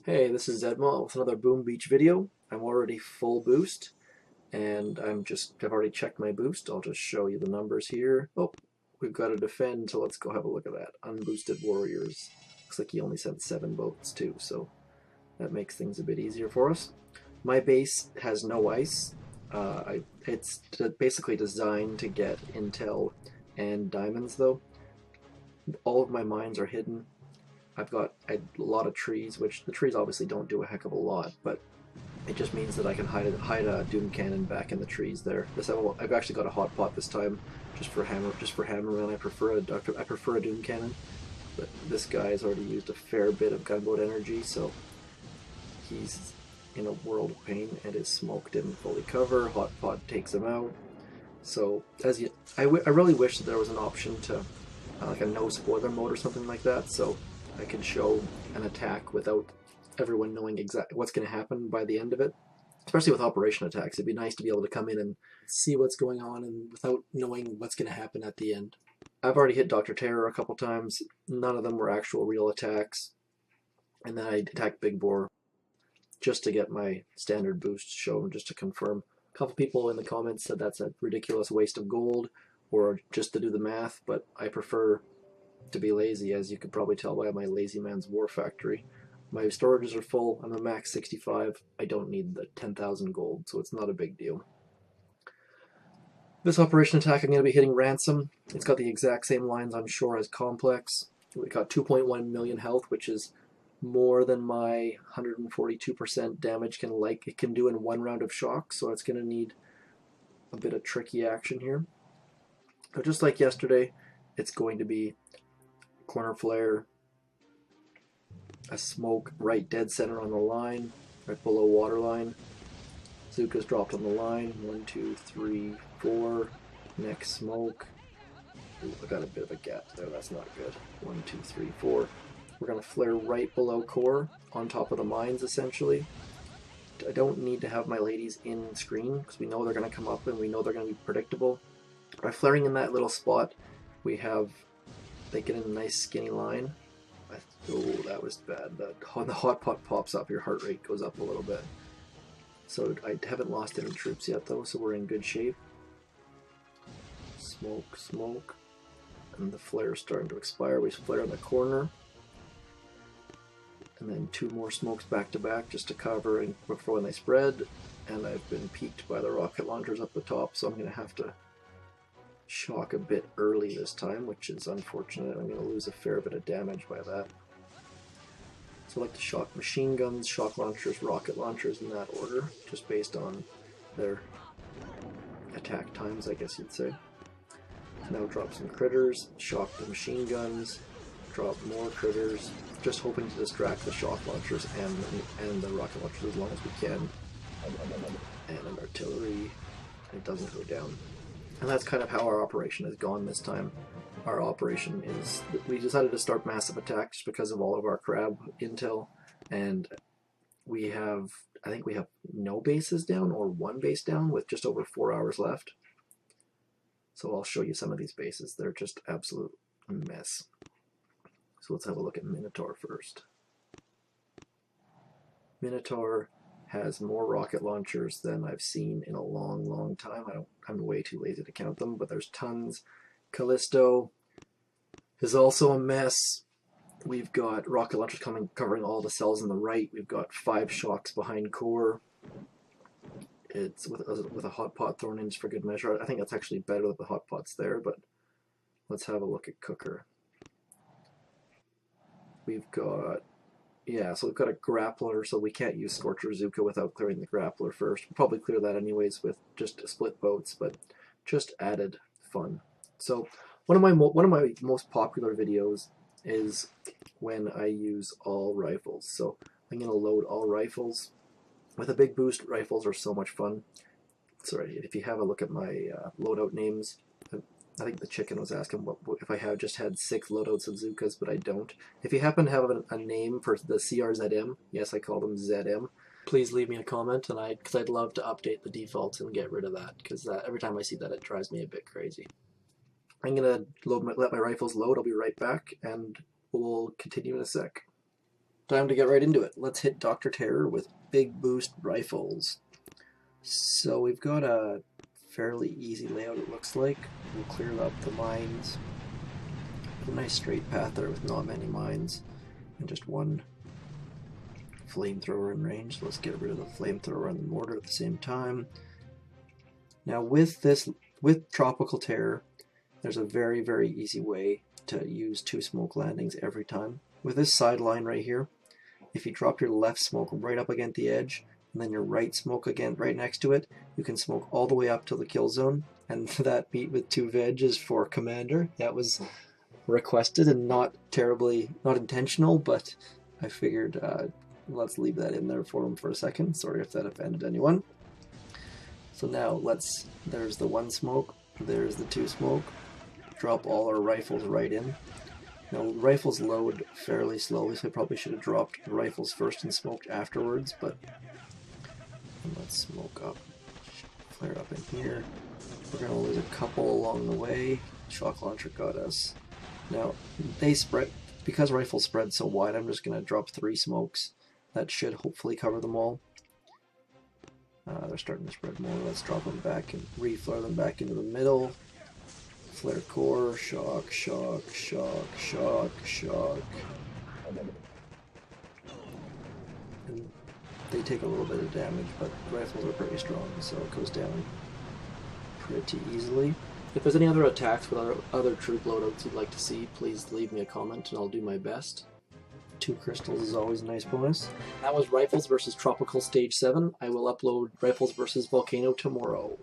Hey, this is Zedma with another Boom Beach video. I'm already full boost, and I've already checked my boost. I'll just show you the numbers here. Oh, we've got to defend, so let's go have a look at that. Unboosted Warriors. Looks like he only sent 7 boats too, so that makes things a bit easier for us. My base has no ice. It's basically designed to get intel and diamonds though. All of my mines are hidden. I've got a lot of trees, which the trees obviously don't do a heck of a lot, but it just means that I can hide a doom cannon back in the trees there. I've actually got a hot pot this time, just for hammermen. I prefer a doom cannon, but this guy has already used a fair bit of gunboat energy, so he's in a world of pain, and his smoke didn't fully cover. Hot pot takes him out. So I really wish that there was an option to like a no spoiler mode or something like that, so I could show an attack without everyone knowing exactly what's going to happen by the end of it. Especially with operation attacks, it'd be nice to be able to come in and see what's going on and without knowing what's going to happen at the end. I've already hit Dr. Terror a couple times. None of them were actual real attacks. And then I attacked Big Boar just to get my standard boost shown, just to confirm. A couple people in the comments said that's a ridiculous waste of gold or just to do the math, but I prefer to be lazy, as you could probably tell by my Lazy Man's War Factory. My storages are full. I'm a max 65. I don't need the 10,000 gold, so it's not a big deal. This operation attack, I'm going to be hitting Ransom. It's got the exact same lines on shore as Complex. We got 2.1 million health, which is more than my 142% damage it can do in one round of shock, so it's going to need a bit of tricky action here. So just like yesterday, it's going to be corner flare, a smoke right dead center on the line, right below waterline. Zuka's dropped on the line. 1, 2, 3, 4. Next smoke. Ooh, I got a bit of a gap there. That's not good. 1, 2, 3, 4. We're going to flare right below core, on top of the mines, essentially. I don't need to have my ladies in screen, because we know they're going to come up and we know they're going to be predictable. By flaring in that little spot, they get in a nice skinny line. Oh, that was bad. When the hot pot pops up, your heart rate goes up a little bit. So I haven't lost any troops yet though, so we're in good shape. Smoke, smoke. And the flare's starting to expire. We flare in the corner. And then 2 more smokes back to back just to cover and before they spread. And I've been peaked by the rocket launchers up the top, so I'm going to have to shock a bit early this time, which is unfortunate. I'm going to lose a fair bit of damage by that. So I like to shock machine guns, shock launchers, rocket launchers in that order, just based on their attack times, I guess you'd say. Now drop some critters, shock the machine guns, drop more critters, just hoping to distract the shock launchers and the rocket launchers as long as we can. And an artillery, it doesn't go down. And that's kind of how our operation has gone this time. Our operation is, we decided to start massive attacks because of all of our crab intel, and I think we have no bases down or 1 base down with just over 4 hours left. So I'll show you some of these bases. They're just absolute mess. So let's have a look at Minotaur first. Minotaur has more rocket launchers than I've seen in a long, long time. I'm way too lazy to count them, but there's tons. Callisto is also a mess. We've got rocket launchers covering all the cells on the right. We've got 5 shocks behind core. It's with a hot pot thrown in just for good measure. I think that's actually better that the hot pot's there, but let's have a look at Cooker. We've got so we've got a grappler, so we can't use Scorcher Zuka without clearing the grappler first. We'll probably clear that anyways with just split boats, but just added fun. So one of my most popular videos is when I use all rifles. So I'm going to load all rifles. With a big boost, rifles are so much fun. Sorry, if you have a look at my loadout names, I think the chicken was asking if I have just had 6 loadouts of Zukas, but I don't. If you happen to have a name for the CRZM, yes, I call them ZM, please leave me a comment, and because I'd love to update the defaults and get rid of that, because every time I see that, it drives me a bit crazy. I'm going to let my rifles load. I'll be right back, and we'll continue in a sec. time to get right into it. Let's hit Dr. Terror with big boost rifles. So we've got a fairly easy layout, it looks like. We'll clear up the mines. A nice straight path there with not many mines and just one flamethrower in range. So let's get rid of the flamethrower and the mortar at the same time. Now with Tropical Terror, there's a very, very easy way to use 2 smoke landings every time. With this sideline right here, if you drop your left smoke right up against the edge, and then your right smoke again right next to it, you can smoke all the way up to the kill zone. And that beat with 2 veg is for Commander. That was requested and not intentional, but I figured let's leave that in there for him for a second. Sorry if that offended anyone. So now there's the 1 smoke, there's the 2 smoke. Drop all our rifles right in. Now rifles load fairly slowly, so I probably should have dropped the rifles first and smoked afterwards, but let's smoke up. Flare up in here. We're going to lose a couple along the way. Shock launcher got us. Now, they spread, because rifles spread so wide, I'm just going to drop 3 smokes. That should hopefully cover them all. They're starting to spread more. Let's drop them back and reflare them back into the middle. Flare core, shock, shock, shock, shock, shock. And they take a little bit of damage, but rifles are pretty strong, so it goes down pretty easily. If there's any other attacks with other troop loadouts you'd like to see, please leave me a comment and I'll do my best. 2 crystals is always a nice bonus. That was Rifles versus Tropical Stage 7. I will upload Rifles versus Volcano tomorrow.